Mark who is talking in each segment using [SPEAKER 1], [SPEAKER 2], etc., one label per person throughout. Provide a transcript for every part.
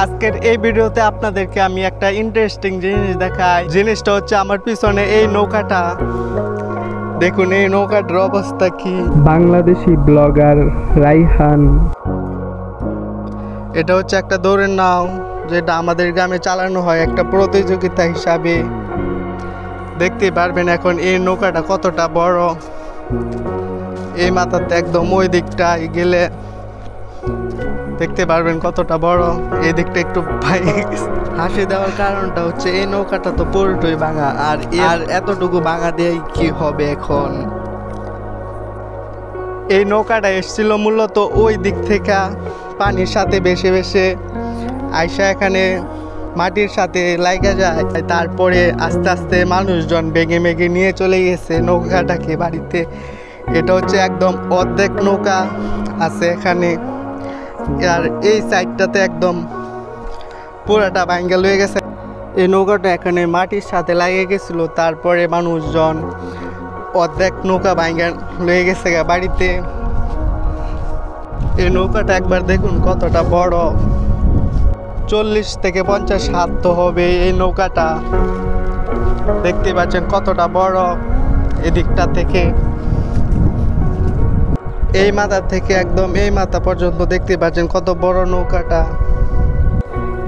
[SPEAKER 1] আজকের এই ভিডিওতে আপনাদেরকে আমি একটা ইন্টারেস্টিং জিনিস দেখাই। জিনিসটা হচ্ছে আমার পিছনে এই নৌকাটা দেখুন, এই নৌকাটার অবস্থা কি।
[SPEAKER 2] বাংলাদেশি ব্লগার রাইহান,
[SPEAKER 1] এটা হচ্ছে একটা দৌড়ের নাও, যেটা আমাদের গ্রামে চালানো হয় একটা প্রতিযোগিতা হিসাবে। দেখতে পারবেন এখন এই নৌকাটা কতটা বড়। এই মাথাতে একদম ওই দিকটায় গেলে দেখতে পারবেন কতটা বড়। এই দিকটা একটু হাসি দেওয়ার কারণটা হচ্ছে এই নৌকাটা তো পুরোটাই ভাঙা, আর এতটুকু ভাঙা দিয়ে কি হবে এখন। এই নৌকাটা এসেছিল মূলত ওই দিক থেকে পানির সাথে বেশি বেশি আইসা এখানে মাটির সাথে লাগা যায়, তারপরে আস্তে আস্তে মানুষজন বেগে মেগে নিয়ে চলে গেছে নৌকাটাকে বাড়িতে। এটা হচ্ছে একদম অর্ধেক নৌকা আছে এখানে, আর এই সাইডটাতে একদম পুরাটা ভাঙ্গা লয়ে গেছে। এই নৌকাটা এখানে মাটির সাথে লাগিয়ে গেছিল, তারপরে মানুষজন অর্ধেক নৌকা ভাঙ্গা লয়ে গেছে বাড়িতে। এই নৌকাটা একবার দেখুন কতটা বড়, 40 থেকে 50 হাত তো হবে এই নৌকাটা। দেখতে পাচ্ছেন কতটা বড়। এদিকটা থেকে এই মাথা থেকে একদম এই মাথা পর্যন্ত দেখতে পাচ্ছেন কত বড় নৌকাটা।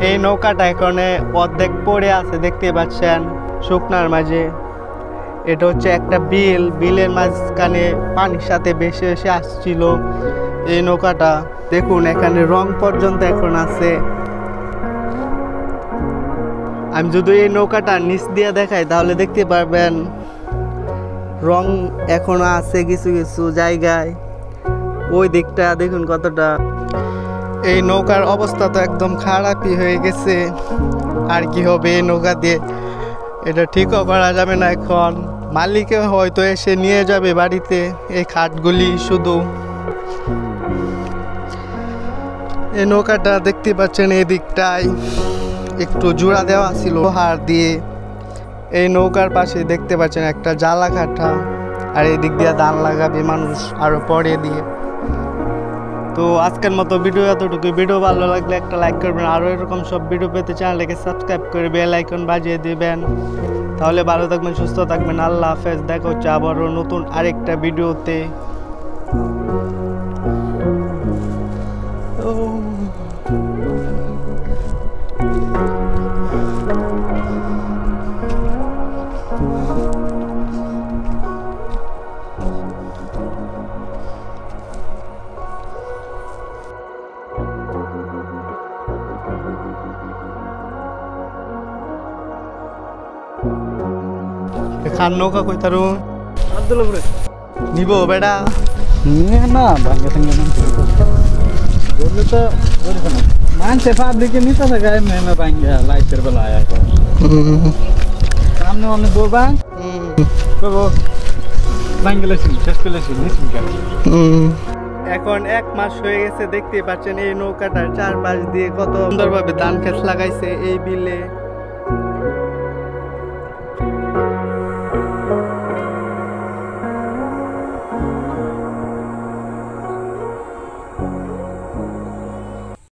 [SPEAKER 1] এই নৌকাটা এখানে অর্ধেক পড়ে আছে দেখতে পাচ্ছেন শুকনার মাঝে। এটা হচ্ছে একটা বিলের মাঝখানে পানির সাথে বেশি বেশি আসছিল এই নৌকাটা। দেখুন এখানে রং পর্যন্ত এখন আছে। আমি যদি এই নৌকাটা নিচ দিয়ে দেখাই তাহলে দেখতে পারবেন রং এখনো আছে কিছু কিছু জায়গায়। ওই দিকটা দেখুন কতটা। এই নৌকার অবস্থা তো একদম খারাপই হয়ে গেছে। আর কি হবে এই নৌকা দিয়ে, এটা ঠিকও করা যাবে না এখন। মালিকে হয়তো এসে নিয়ে যাবে বাড়িতে এই খাটগুলি শুধু। এই নৌকাটা দেখতে পাচ্ছেন এই দিকটায় একটু জোড়া দেওয়া ছিল হাড় দিয়ে। এই নৌকার পাশে দেখতে পাচ্ছেন একটা জ্বালা কাঠা, আর এই দিক দিয়ে ধান লাগাবে মানুষ আরো পরে দিয়ে। তো আজকের মতো ভিডিও এতটুকু। ভিডিও ভালো লাগলে একটা লাইক করবেন, আরও এরকম সব ভিডিও পেতে চ্যানেলটাকে সাবস্ক্রাইব করে বেল আইকন বাজিয়ে দিবেন। তাহলে ভালো থাকবেন, সুস্থ থাকবেন। আল্লাহ হাফেজ। দেখা হচ্ছে আবারও নতুন আরেকটা ভিডিওতে। খান নৌকা কই তারু আব্দুল্লাহপুরে নিব বেটা
[SPEAKER 2] না ভাঙ্গে সঙ্গে বললে তো বলবে না। মানছে পাবলিকে নিতে থাকে মেমে ভাঙ্গে লাইটের বেলা আয়া সামনে অনেক বলবা বলবো ভাঙ্গে লেছিল শেষ করে লেছিল নিশ্চিত।
[SPEAKER 1] এখন 1 মাস হয়ে গেছে। দেখতে পাচ্ছেন এই নৌকাটার চারপাশ দিয়ে কত সুন্দরভাবে ধান ক্ষেত লাগাইছে এই বিলে।